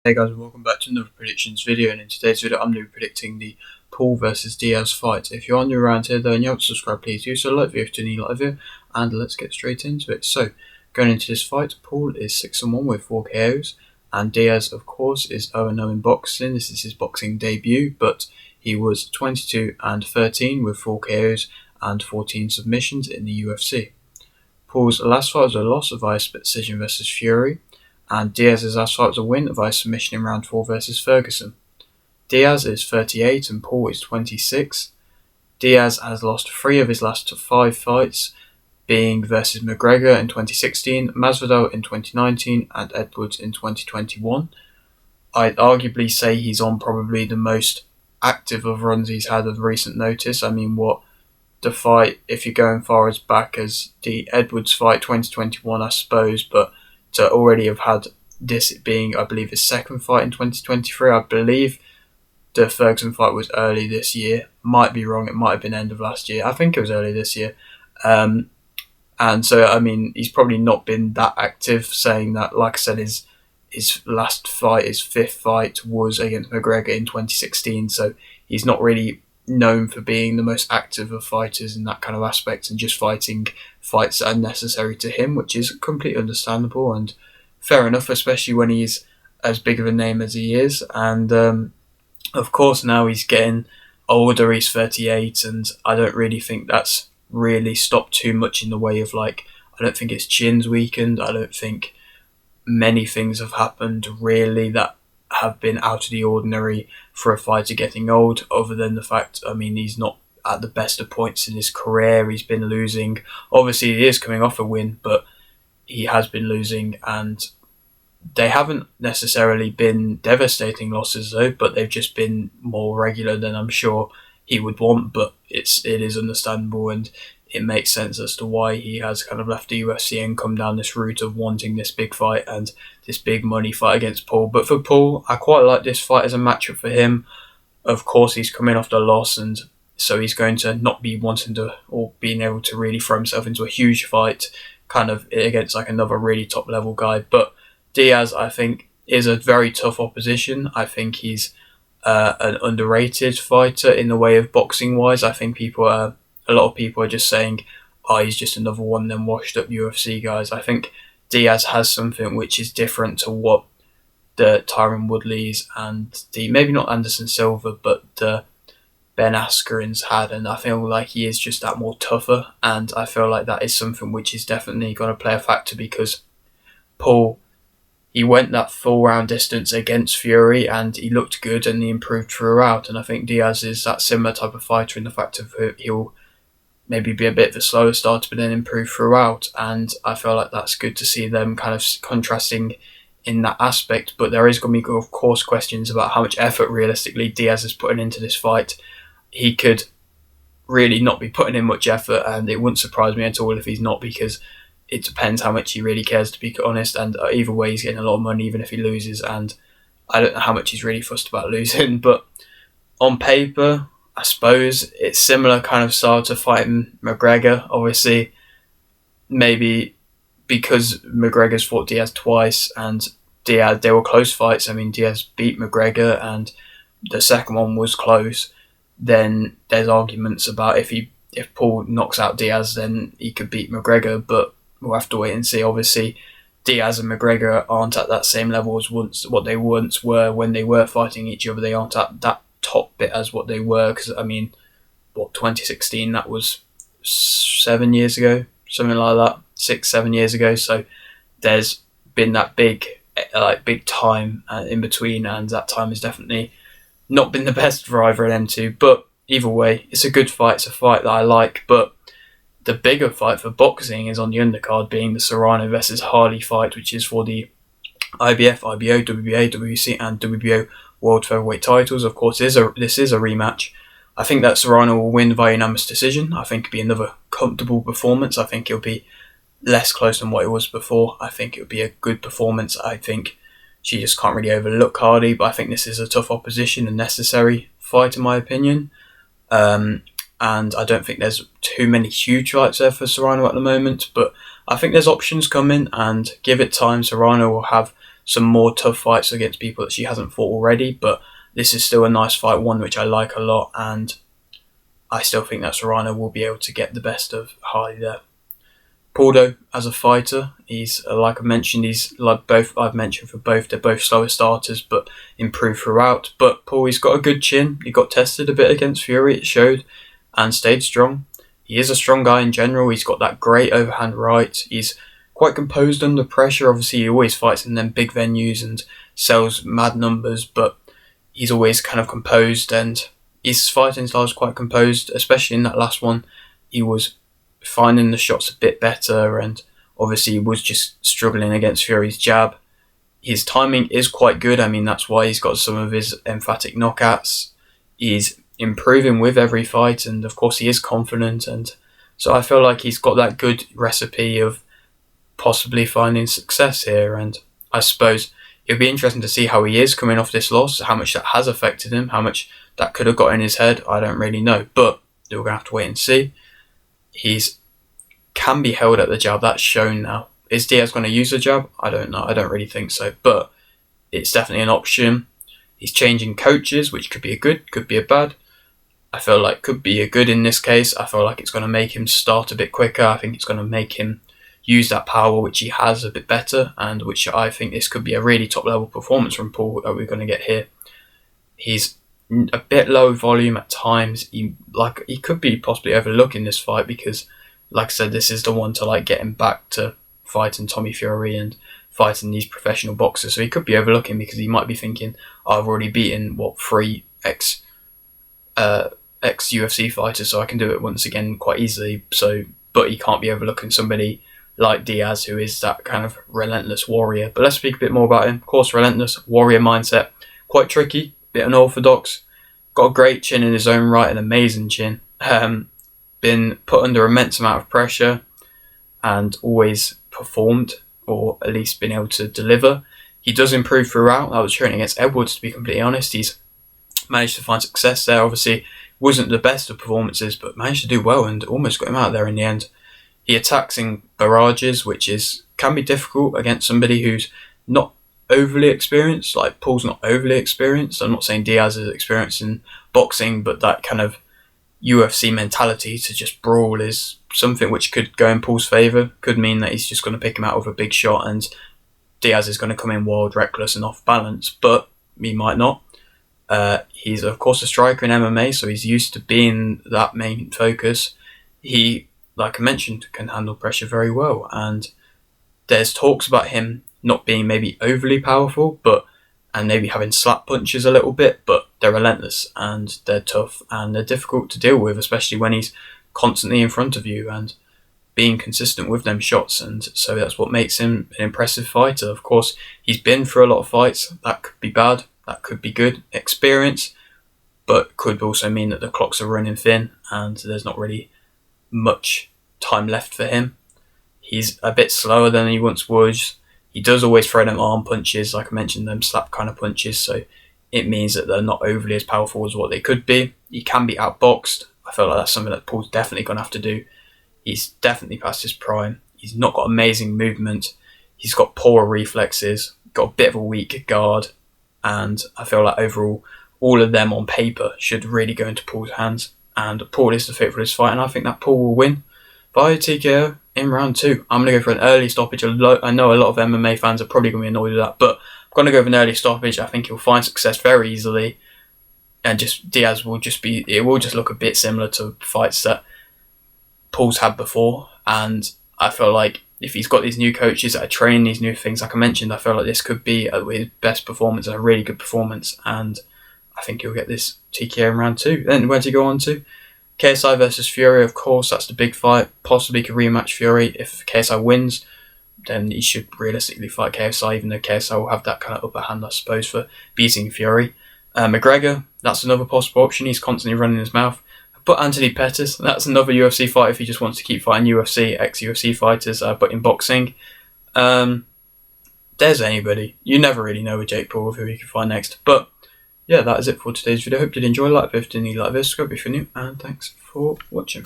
Hey guys, and welcome back to another predictions video, and in today's video I'm going to be predicting the Paul versus Diaz fight. If you're new around here though and you haven't subscribed, please do so. Like the video if you like video, and let's get straight into it. So, going into this fight, Paul is 6-1 with 4 KOs, and Diaz of course is 0-0 in boxing. This is his boxing debut, but he was 22-13 with 4 KOs and 14 submissions in the UFC. Paul's last fight was a loss via split decision versus Fury, and Diaz's last fight was a win via submission in round 4 versus Ferguson. Diaz is 38 and Paul is 26. Diaz has lost 3 of his last 5 fights, being versus McGregor in 2016, Masvidal in 2019 and Edwards in 2021. I'd arguably say he's on probably the most active of runs he's had of recent notice. I mean, the fight, if you're going far as back as the Edwards fight 2021 I suppose, but to already have had this being, I believe, his second fight in 2023. I believe the Ferguson fight was early this year. Might be wrong. It might have been end of last year. I think it was early this year. And so, I mean, he's probably not been that active, saying that, like I said, his last fight, his 5th fight, was against McGregor in 2016. So he's not really known for being the most active of fighters in that kind of aspect and just fighting fights that are necessary to him, which is completely understandable and fair enough, especially when he's as big of a name as he is. And of course now he's getting older, he's 38, and I don't really think that's really stopped too much in the way of, like, I don't think his chin's weakened. I don't think many things have happened really that have been out of the ordinary for a fighter getting old, other than the fact, I mean, he's not at the best of points in his career. He's been losing. Obviously, he is coming off a win, but he has been losing, and they haven't necessarily been devastating losses though, but they've just been more regular than I'm sure he would want. But it is understandable, and it makes sense as to why he has kind of left the UFC and come down this route of wanting this big fight and this big money fight against Paul. But for Paul, I quite like this fight as a matchup for him. Of course, he's coming off the loss, and so he's going to not be wanting to, or being able to really throw himself into a huge fight kind of against like another really top level guy. But Diaz, I think, is a very tough opposition. I think he's an underrated fighter in the way of boxing wise. I think a lot of people are just saying, oh, he's just another one of them washed up UFC guys. I think Diaz has something which is different to what the Tyron Woodleys and the, maybe not Anderson Silva, but the Ben Askren's had, and I feel like he is just that more tougher, and I feel like that is something which is definitely going to play a factor, because Paul, he went that full round distance against Fury and he looked good and he improved throughout, and I think Diaz is that similar type of fighter in the fact of he'll maybe be a bit of a slower starter but then improve throughout, and I feel like that's good to see them kind of contrasting in that aspect. But there is going to be, of course, questions about how much effort realistically Diaz is putting into this fight. He could really not be putting in much effort, and it wouldn't surprise me at all if he's not, because it depends how much he really cares, to be honest, and either way he's getting a lot of money even if he loses, and I don't know how much he's really fussed about losing. But on paper, I suppose it's similar kind of style to fighting McGregor. Obviously, maybe because McGregor's fought Diaz twice, and Diaz, they were close fights. I mean, Diaz beat McGregor and the second one was close. Then there's arguments about if Paul knocks out Diaz, then he could beat McGregor, but we'll have to wait and see. Obviously, Diaz and McGregor aren't at that same level as what they once were when they were fighting each other. They aren't at that top bit as what they were, because I mean, 2016, that was 7 years ago, something like that, 6-7 years ago. So there's been that big time in between, and that time has definitely not been the best for either of them two. But either way, it's a good fight. It's a fight that I like. But the bigger fight for boxing is on the undercard, being the Serrano versus Harley fight, which is for the IBF, IBO, WBA, WBC and WBO World Featherweight titles. Of course, this is a rematch. I think that Serrano will win via unanimous decision. I think it'll be another comfortable performance. I think it'll be less close than what it was before. I think it'll be a good performance. I think she just can't really overlook Hardy, but I think this is a tough opposition and necessary fight in my opinion. And I don't think there's too many huge fights there for Serrano at the moment, but I think there's options coming, and give it time, Serrano will have some more tough fights against people that she hasn't fought already, but this is still a nice fight, one which I like a lot, and I still think that Serrano will be able to get the best of Hardy there. Paul, though, as a fighter, he's like I mentioned, he's like both I've mentioned for both. They're both slower starters, but improved throughout. But Paul, he's got a good chin. He got tested a bit against Fury, it showed, and stayed strong. He is a strong guy in general. He's got that great overhand right. He's quite composed under pressure. Obviously, he always fights in them big venues and sells mad numbers, but he's always kind of composed, and his fighting style is quite composed, especially in that last one. He was finding the shots a bit better, and obviously he was just struggling against Fury's jab. His timing is quite good. I mean, that's why he's got some of his emphatic knockouts. He's improving with every fight, and of course he is confident, and so I feel like he's got that good recipe of possibly finding success here. And I suppose it'll be interesting to see how he is coming off this loss, how much that has affected him, how much that could have got in his head. I don't really know, but we're going to have to wait and see. He's can be held at the jab, that's shown now. Is Diaz going to use the jab? I don't know, I don't really think so, but it's definitely an option. He's changing coaches, which could be a good, could be a bad. I feel like could be a good in this case. I feel like it's going to make him start a bit quicker. I think it's going to make him use that power which he has a bit better, and which I think this could be a really top level performance from Paul that we're going to get here. He's a bit low volume at times. He could be possibly overlooking this fight because, like I said, this is the one to like get him back to fighting Tommy Fury and fighting these professional boxers. So he could be overlooking because he might be thinking, oh, I've already beaten 3 ex UFC fighters, so I can do it once again quite easily. So, but he can't be overlooking somebody like Diaz, who is that kind of relentless warrior. But let's speak a bit more about him. Of course, relentless warrior mindset, quite tricky, bit unorthodox. Got a great chin in his own right, an amazing chin. Been put under immense amount of pressure and always performed, or at least been able to deliver. He does improve throughout. I was cheering against Edwards, to be completely honest. He's managed to find success there. Obviously, wasn't the best of performances, but managed to do well and almost got him out there in the end. He attacks in barrages, which can be difficult against somebody who's not overly experienced. Like Paul's not overly experienced. I'm not saying Diaz is experienced in boxing, but that kind of UFC mentality to just brawl is something which could go in Paul's favour. Could mean that he's just going to pick him out with a big shot and Diaz is going to come in wild, reckless and off balance, but he might not. He's of course a striker in MMA, so he's used to being that main focus. He, like I mentioned, can handle pressure very well, and there's talks about him not being maybe overly powerful, and maybe having slap punches a little bit, but they're relentless and they're tough and they're difficult to deal with, especially when he's constantly in front of you and being consistent with them shots. And so that's what makes him an impressive fighter. Of course, he's been through a lot of fights. That could be bad, that could be good experience, but could also mean that the clocks are running thin and there's not really much time left for him. He's a bit slower than he once was. He does always throw them arm punches, like I mentioned, them slap kind of punches, so it means that they're not overly as powerful as what they could be. He can be outboxed. I feel like that's something that Paul's definitely going to have to do. He's definitely past his prime. He's not got amazing movement. He's got poor reflexes, got a bit of a weak guard, and I feel like overall, all of them on paper should really go into Paul's hands. And Paul is the fit for this fight, and I think that Paul will win via TKO in round 2. I'm going to go for an early stoppage. I know a lot of MMA fans are probably going to be annoyed with that, but I'm going to go for an early stoppage. I think he'll find success very easily, and just Diaz will just look a bit similar to fights that Paul's had before. And I feel like if he's got these new coaches that are training these new things, like I mentioned, I feel like this could be his best performance and a really good performance, and I think he'll get this TKO in round 2. Then where to go on to? KSI versus Fury, of course, that's the big fight. Possibly could rematch Fury. If KSI wins, then he should realistically fight KSI, even though KSI will have that kind of upper hand, I suppose, for beating Fury. McGregor, that's another possible option. He's constantly running his mouth. But Anthony Pettis, that's another UFC fight if he just wants to keep fighting ex-UFC fighters, but in boxing. There's anybody. You never really know with Jake Paul who he can find next. But yeah, that is it for today's video. Hope you did enjoy. Like if you didn't, like this, subscribe if you're new, and thanks for watching.